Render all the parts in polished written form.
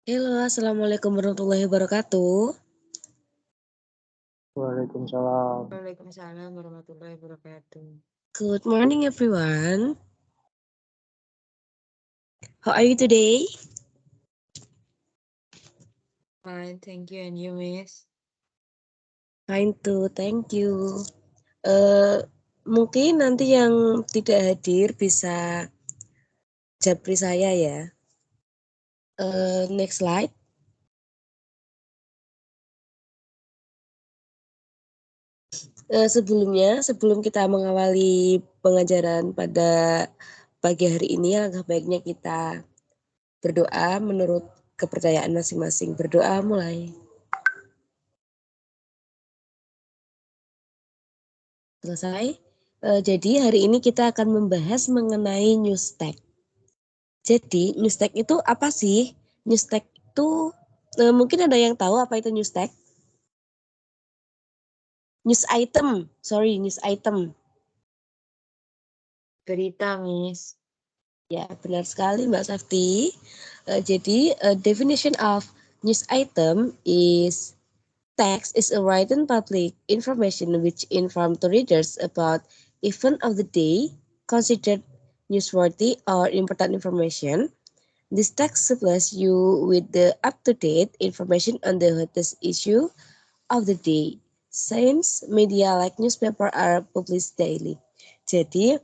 Halo, assalamualaikum warahmatullahi wabarakatuh. Waalaikumsalam. Waalaikumsalam warahmatullahi wabarakatuh. Good morning, everyone. How are you today? Fine, thank you. And you, Miss? Fine too, thank you. Mungkin nanti yang tidak hadir bisa japri saya ya. Next slide. Sebelum kita mengawali pengajaran pada pagi hari ini, alangkah baiknya kita berdoa menurut kepercayaan masing-masing. Berdoa mulai. Selesai. Jadi hari ini kita akan membahas mengenai Newstek. Jadi Newstek itu apa sih? Newstek itu mungkin ada yang tahu apa itu Newstek? News item. Berita, Miss. Ya, benar sekali Mbak Safti. Jadi definition of news item is text is a written public information which inform to readers about event of the day considered newsworthy or important information. This text supplies you with the up-to-date information on the hottest issue of the day. Since media like newspaper are published daily. Jadi,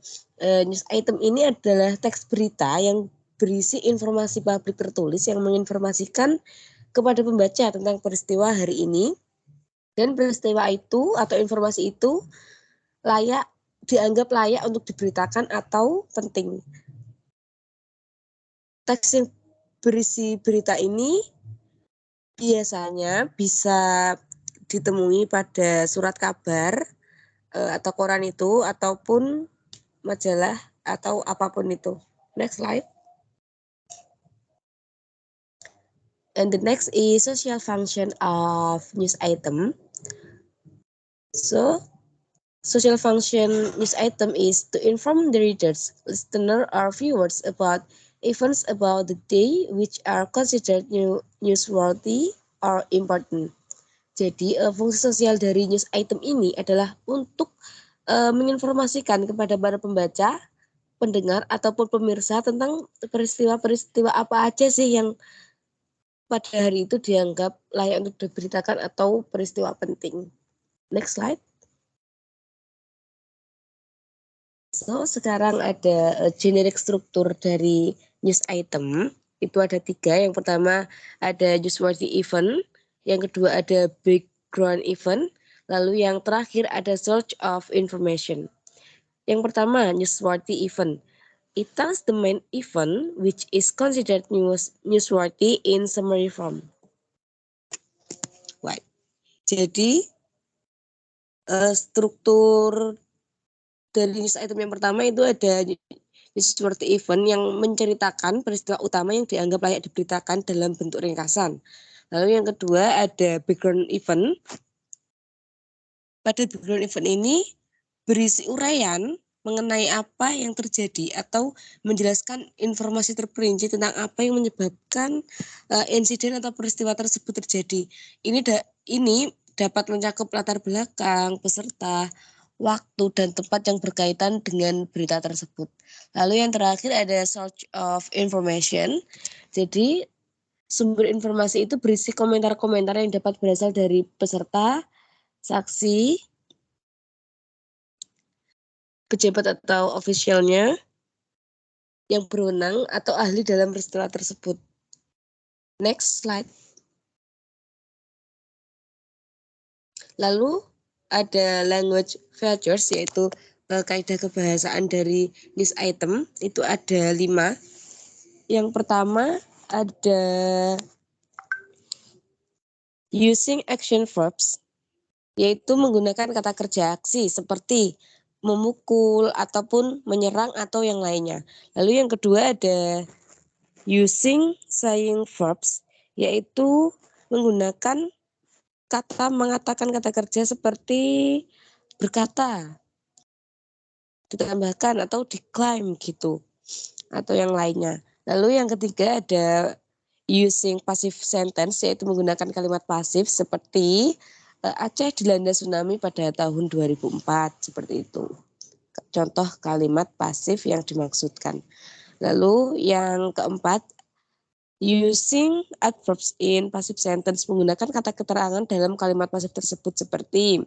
news item ini adalah teks berita yang berisi informasi publik tertulis yang menginformasikan kepada pembaca tentang peristiwa hari ini. Dan peristiwa itu atau informasi itu dianggap layak untuk diberitakan atau penting. Teks yang berisi berita ini biasanya bisa ditemui pada surat kabar atau koran itu ataupun majalah atau apapun itu. Next slide. And the next is social function of news item. So, social function news item is to inform the readers, listener, or viewers about events about the day which are considered newsworthy or important. Jadi fungsi sosial dari news item ini adalah untuk menginformasikan kepada para pembaca, pendengar ataupun pemirsa tentang peristiwa-peristiwa apa aja sih yang pada hari itu dianggap layak untuk diberitakan atau peristiwa penting. Next slide. So, sekarang ada generic struktur dari news item. Itu ada 3. Yang pertama ada newsworthy event. Yang kedua ada background event. Lalu yang terakhir ada source of information. Yang pertama, newsworthy event. It tells the main event which is considered newsworthy in summary form. Right. Jadi, struktur dari news item yang pertama itu ada newsworthy event yang menceritakan peristiwa utama yang dianggap layak diberitakan dalam bentuk ringkasan. Lalu yang kedua ada background event. Pada background event ini berisi uraian mengenai apa yang terjadi atau menjelaskan informasi terperinci tentang apa yang menyebabkan insiden atau peristiwa tersebut terjadi. Ini dapat mencakup latar belakang, peserta, waktu, dan tempat yang berkaitan dengan berita tersebut. Lalu yang terakhir ada source of information. Jadi sumber informasi itu berisi komentar-komentar yang dapat berasal dari peserta, saksi, pejabat atau ofisialnya yang berwenang atau ahli dalam peristiwa tersebut. Next slide. Lalu ada language features yaitu kaidah kebahasaan dari news item itu ada 5. Yang pertama ada using action verbs yaitu menggunakan kata kerja aksi seperti memukul ataupun menyerang atau yang lainnya. Lalu yang kedua ada using saying verbs yaitu menggunakan mengatakan kata kerja seperti berkata, ditambahkan atau declaim gitu atau yang lainnya. Lalu yang ketiga ada using passive sentence, yaitu menggunakan kalimat pasif seperti Aceh dilanda tsunami pada tahun 2004, seperti itu. Contoh kalimat pasif yang dimaksudkan. Lalu yang keempat, using adverbs in passive sentence, menggunakan kata keterangan dalam kalimat pasif tersebut seperti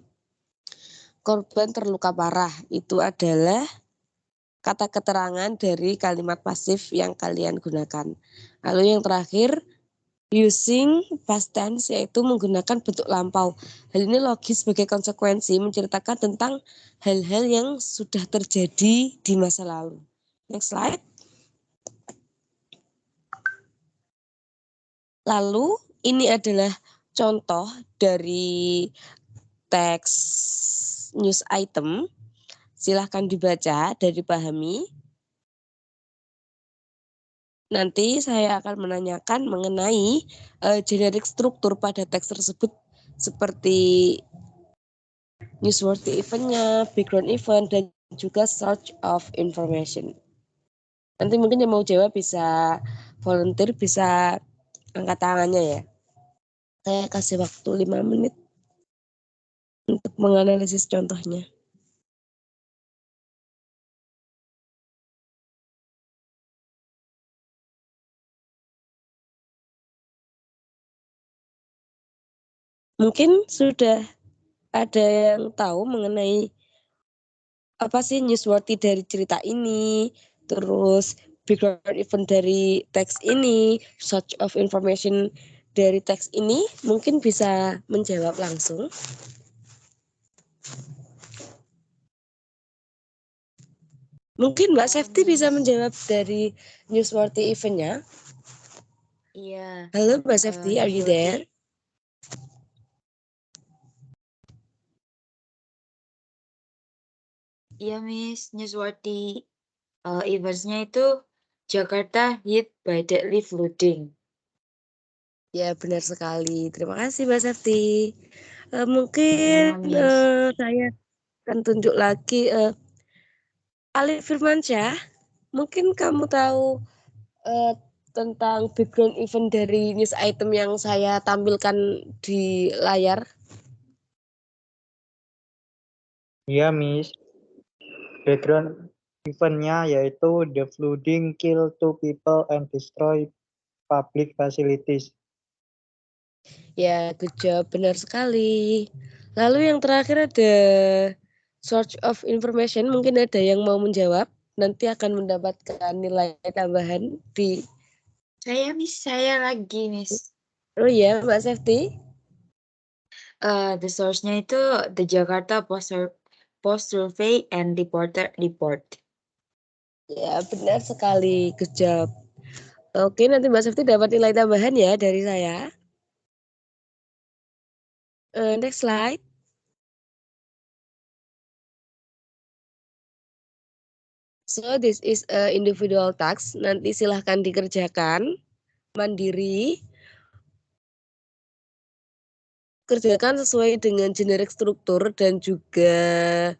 korban terluka parah. Itu adalah kata keterangan dari kalimat pasif yang kalian gunakan. Lalu yang terakhir, using past tense, yaitu menggunakan bentuk lampau. Hal ini logis sebagai konsekuensi menceritakan tentang hal-hal yang sudah terjadi di masa lalu. Next slide. Lalu ini adalah contoh dari teks news item. Silahkan dibaca dan dipahami. Nanti saya akan menanyakan mengenai generik struktur pada teks tersebut seperti newsworthy event-nya, background event, dan juga search of information. Nanti mungkin yang mau jawab bisa volunteer, bisa angkat tangannya ya. Saya kasih waktu 5 menit untuk menganalisis contohnya. Mungkin sudah ada yang tahu mengenai apa sih newsworthy dari cerita ini, terus background event dari teks ini, search of information dari teks ini, mungkin bisa menjawab langsung. Mungkin Mbak Safety bisa menjawab dari newsworthy event-nya. Iya. Halo Mbak Safety, are you there? Iya, Miss. Newsworthy events-nya itu Jakarta hit by deadly flooding. Ya, benar sekali. Terima kasih Mbak Safety. Mungkin saya akan tunjuk lagi Alif Firmansyah. Mungkin kamu tahu tentang background event dari news item yang saya tampilkan di layar. Iya, Miss. Background event-nya yaitu the flooding kill 2 people and destroy public facilities. Ya, good job. Benar sekali. Lalu yang terakhir ada search of information. Mungkin ada yang mau menjawab. Nanti akan mendapatkan nilai tambahan di... Saya, Miss. Saya lagi, Miss. Oh iya, Mbak Safety. The source-nya itu the Jakarta Post Survey and Reporter Report. Ya, benar sekali. Good job. Oke, nanti Mbak Safety dapat nilai tambahan ya dari saya. Next slide. So, this is a individual task. Nanti silahkan dikerjakan mandiri. Kerjakan sesuai dengan generik struktur dan juga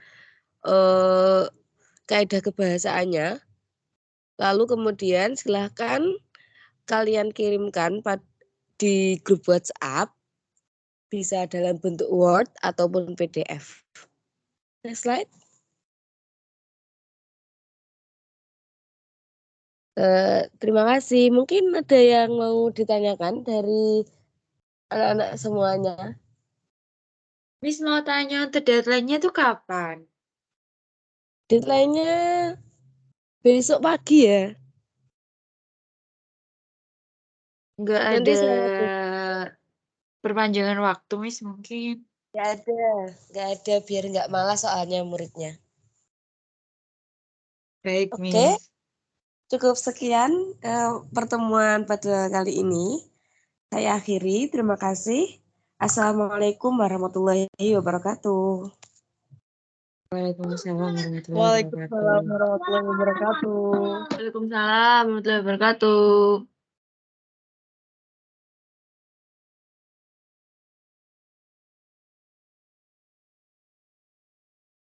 kaidah kebahasaannya. Lalu kemudian silahkan kalian kirimkan di grup WhatsApp. Bisa dalam bentuk Word ataupun PDF. Next slide. Terima kasih. Mungkin ada yang mau ditanyakan dari anak-anak semuanya. Miss mau tanya untuk deadline-nya tuh kapan? Deadline-nya besok pagi ya. Nggak Nanti ada saya perpanjangan waktu, Miss, mungkin. nggak ada biar nggak malas soalnya muridnya. Baik, Oke, Miss. cukup sekian pertemuan pada kali ini. Saya akhiri. Terima kasih. Assalamualaikum warahmatullahi wabarakatuh. Waalaikumsalam warahmatullahi wabarakatuh. warahmatullahi wabarakatuh. Waalaikumsalam warahmatullahi wabarakatuh.